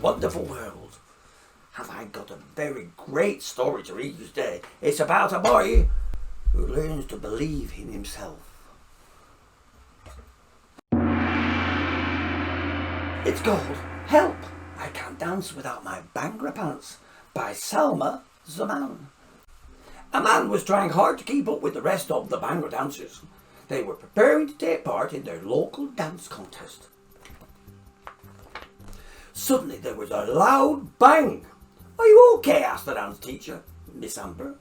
wonderful world, have I got a very great story to read you today. It's about a boy who learns to believe in himself. It's called Help! I Can't Dance Without My Bhangra Pants by Salma Zaman. Amaan was trying hard to keep up with the rest of the bhangradancers. They were preparing to take part in their local dance contest. Suddenly there was a loud bang. "Are you okay?" asked the dance teacher, Miss Amber.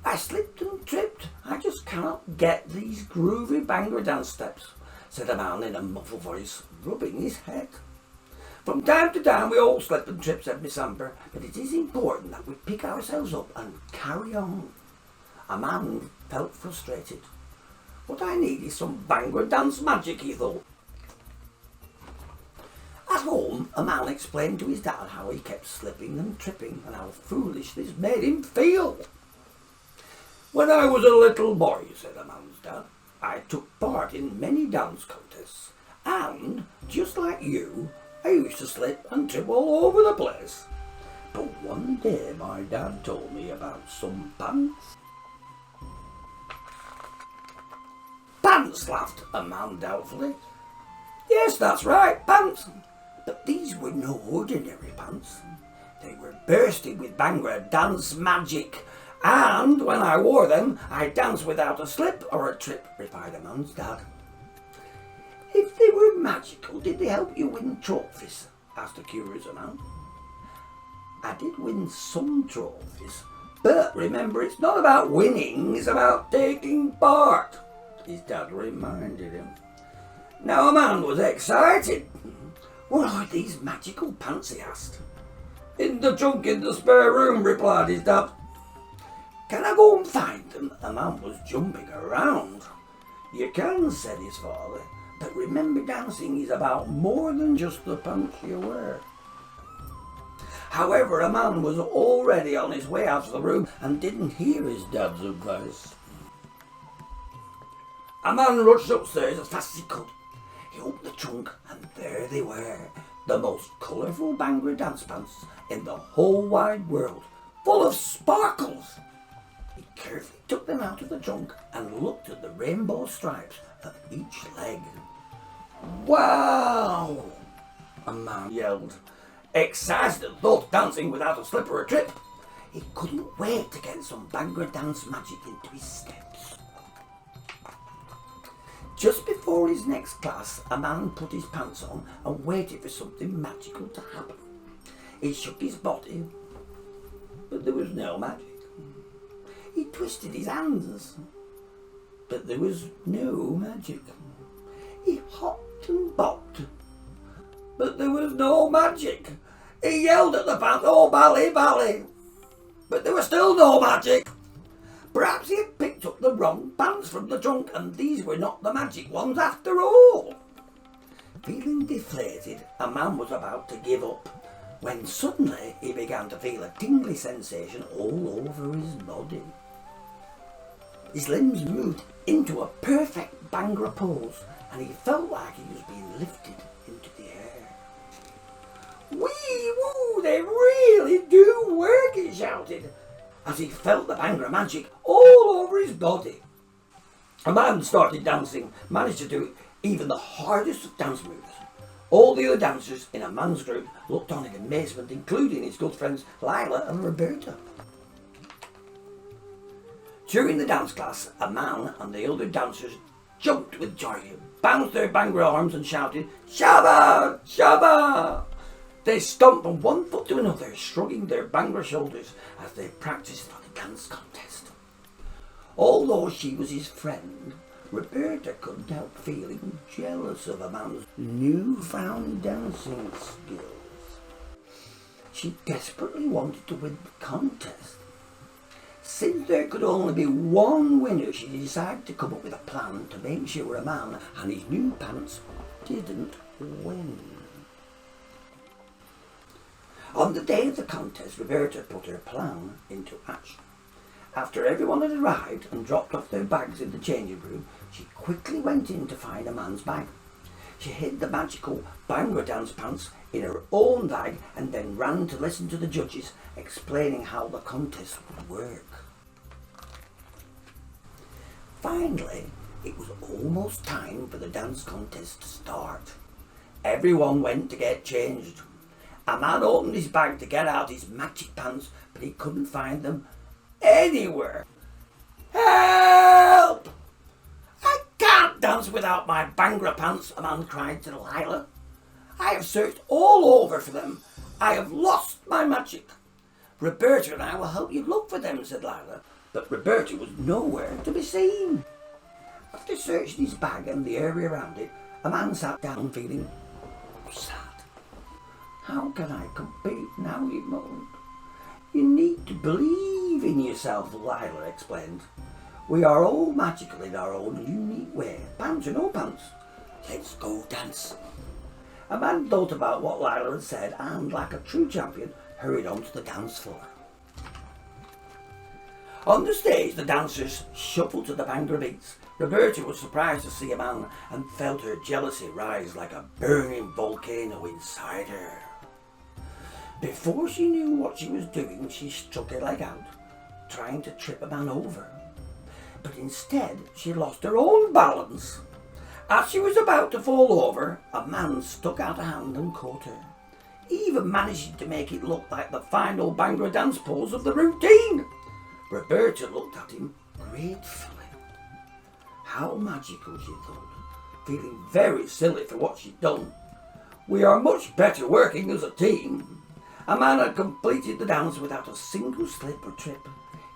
"I slipped and tripped. I just cannot get these groovy Bhangra dance steps," said Amaan in a muffled voice, rubbing his head. "From time to time we all slip and trip," said Miss Amber, "but it is important that we pick ourselves up and carry on." Amaan felt frustrated. "What I need is some Bhangra dance magic," he thought. At home, Amaan explained to his dad how he kept slipping and tripping and how foolish this made him feel. "When I was a little boy," said Amaan's dad, "I took part in many dance contests, and, just like you, I used to slip and trip all over the place. But one day my dad told me about some pants." "Pants?" laughed Amaan doubtfully. "Yes, that's right, pants. But these were no ordinary pants. They were bursting with Bhangra dance magic, and when I wore them, I danced without a slip or a trip," replied Amaan's dad. "If they were magical, did they help you win trophies?" asked the curious Amaan. "I did win some trophies, but remember, it's not about winning, it's about taking part," his dad reminded him. Now Amaan was excited. "What are these magical pants?" he asked. "In the trunk in the spare room," replied his dad. "Can I go and find them?" Amaan was jumping around. "You can," said his father, "but remember, dancing is about more than just the pants you wear." However, Amaan was already on his way out of the room and didn't hear his dad's advice. Amaan rushed upstairs as fast as he could. He opened the trunk, and there they were, the most colourful Bhangra dance pants in the whole wide world, full of sparkles. He carefully took them out of the trunk and looked at the rainbow stripes of each leg. "Wow!" Amaan yelled, excited at the thought of dancing without a slip or a trip. He couldn't wait to get some Bhangra dance magic into his steps. Just before his next class, Amaan put his pants on and waited for something magical to happen. He shook his body, but there was no magic. He twisted his hands, but there was no magic. He hopped and bopped, but there was no magic. He yelled at the pants, "Oh, bally, bally!" but there was still no magic. Perhaps he had picked up the wrong pants from the trunk, and these were not the magic ones after all. Feeling deflated, Amaan was about to give up, when suddenly he began to feel a tingly sensation all over his body. His limbs moved into a perfect Bhangra pose, and he felt like he was being lifted into the air. "Wee woo, they really do work," he shouted, as he felt the Bhangra magic all over his body. Amaan started dancing, managed to do even the hardest of dance moves. All the other dancers in Amaan's group looked on in amazement, including his good friends Lila and Roberta. During the dance class, Amaan and the other dancers jumped with joy, bounced their Bhangra arms and shouted, "Shabba! Shabba!" They stomped from one foot to another, shrugging their Bhangra shoulders as they practiced for the dance contest. Although she was his friend, Roberta couldn't help feeling jealous of Amaan's newfound dancing skills. She desperately wanted to win the contest. Since there could only be one winner, she decided to come up with a plan to make sure Amaan and his new pants didn't win. On the day of the contest, Roberta put her plan into action. After everyone had arrived and dropped off their bags in the changing room, she quickly went in to find Amaan's bag. She hid the magical Bhangra dance pants in her own bag and then ran to listen to the judges explaining how the contest would work. Finally, it was almost time for the dance contest to start. Everyone went to get changed. Amaan opened his bag to get out his magic pants, but he couldn't find them anywhere. Help! I can't dance without my Bhangra pants, Amaan cried to Delilah. I have searched all over for them. I have lost my magic. Roberta and I will help you look for them, said Lila, but Roberta was nowhere to be seen. After searching his bag and the area around it, Amaan sat down feeling sad. How can I compete now, he moaned. You need to believe in yourself, Lila explained. We are all magical in our own unique way, pants or no pants. Let's go dance. Amaan thought about what Lila had said and, like a true champion, hurried onto the dance floor. On the stage, the dancers shuffled to the Bhangra beats. Roberta was surprised to see Amaan and felt her jealousy rise like a burning volcano inside her. Before she knew what she was doing, she struck her leg out, trying to trip Amaan over. But instead, she lost her own balance. As she was about to fall over, Amaan stuck out a hand and caught her, even managing to make it look like the final Bhangra dance pose of the routine. Roberta looked at him gratefully. How magical, she thought, feeling very silly for what she'd done. We are much better working as a team. Amaan had completed the dance without a single slip or trip.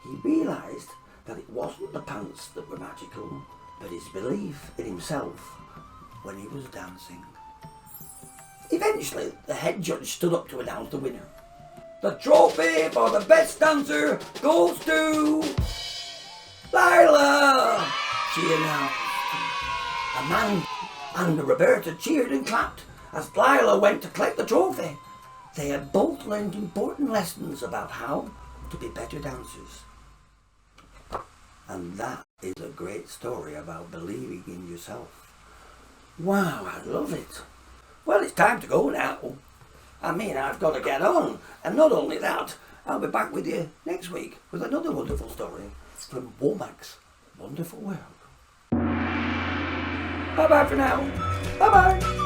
He realised that it wasn't the pants that were magical, but his belief in himself when he was dancing. Eventually, the head judge stood up to announce the winner. The trophy for the best dancer goes to Lila, she announced. Amaan and Roberta cheered and clapped as Lila went to collect the trophy. They had both learned important lessons about how to be better dancers. And that is a great story about believing in yourself. Wow, I love it. Well, it's time to go now. I've got to get on. And not only that, I'll be back with you next week with another wonderful story from Womack's Wonderful World. Bye-bye for now. Bye-bye.